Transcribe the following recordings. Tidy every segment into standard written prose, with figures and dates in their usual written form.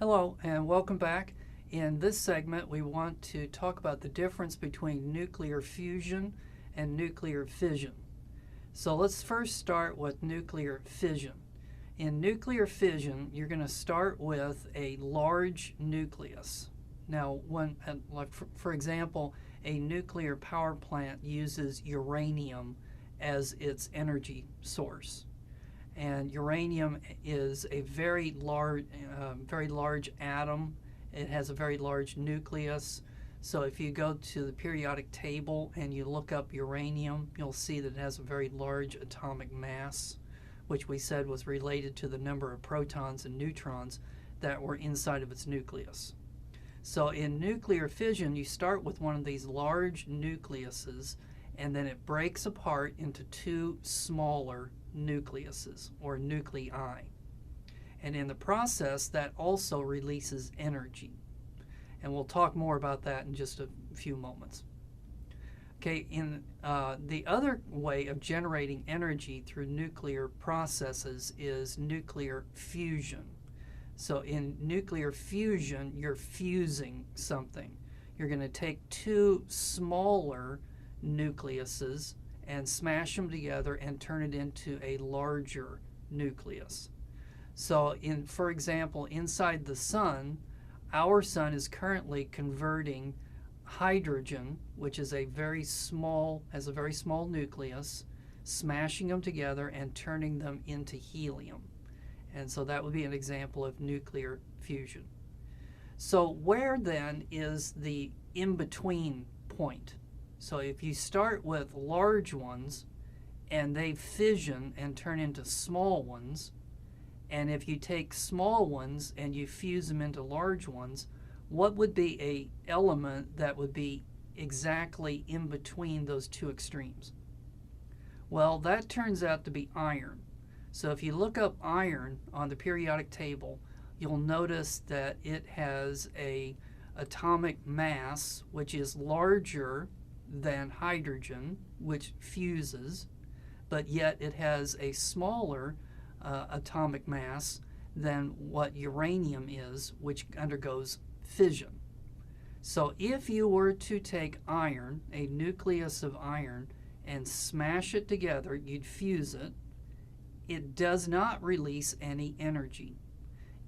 Hello and welcome back. In this segment we want to talk about the difference between nuclear fusion and nuclear fission. So let's first start with nuclear fission. In nuclear fission you're going to start with a large nucleus. Now for example, a nuclear power plant uses uranium as its energy source. And uranium is a very large atom. It has a very large nucleus. So if you go to the periodic table and you look up uranium, you'll see that it has a very large atomic mass, which we said was related to the number of protons and neutrons that were inside of its nucleus. So in nuclear fission, you start with one of these large nucleuses, and then it breaks apart into two smaller nucleuses or nuclei. And in the process, that also releases energy. And we'll talk more about that in just a few moments. Okay, in the other way of generating energy through nuclear processes is nuclear fusion. So in nuclear fusion, you're fusing something. You're going to take two smaller nucleuses and smash them together and turn it into a larger nucleus. So for example, inside the sun, our sun is currently converting hydrogen, which is has a very small nucleus, smashing them together and turning them into helium. And so that would be an example of nuclear fusion. So where then is the in-between point? So if you start with large ones and they fission and turn into small ones, and if you take small ones and you fuse them into large ones, what would be an element that would be exactly in between those two extremes? Well, that turns out to be iron. So if you look up iron on the periodic table, you'll notice that it has an atomic mass which is larger than hydrogen, which fuses, but yet it has a smaller atomic mass than what uranium is, which undergoes fission. So if you were to take iron, a nucleus of iron, and smash it together, you'd fuse it. It does not release any energy.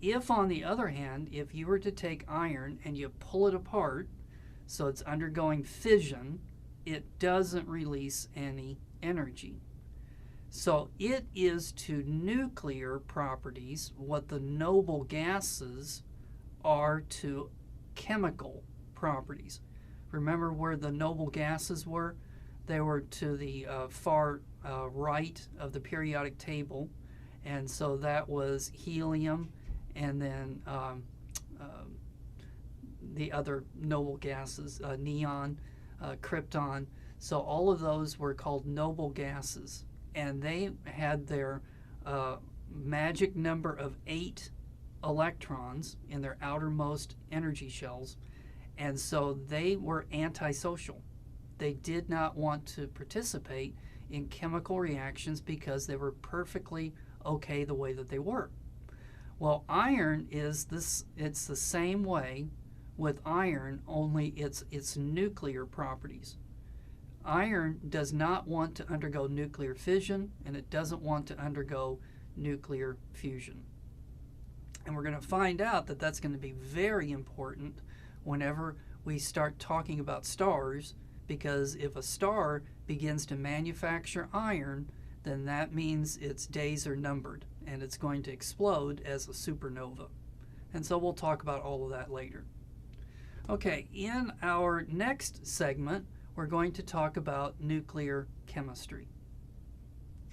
If, on the other hand, if you were to take iron and you pull it apart, so it's undergoing fission, it doesn't release any energy. So it is to nuclear properties what the noble gases are to chemical properties. Remember where the noble gases were? They were to the far right of the periodic table, and so that was helium, and then the other noble gases, neon, krypton. So all of those were called noble gases, and they had their magic number of 8 electrons in their outermost energy shells, and so they were antisocial. They did not want to participate in chemical reactions because they were perfectly okay the way that they were. Well, iron is this. It's the same way with iron, only it's nuclear properties. Iron does not want to undergo nuclear fission, and it doesn't want to undergo nuclear fusion. And we're going to find out that that's going to be very important whenever we start talking about stars, because if a star begins to manufacture iron, then that means its days are numbered and it's going to explode as a supernova. And so we'll talk about all of that later. Okay, in our next segment, we're going to talk about nuclear chemistry.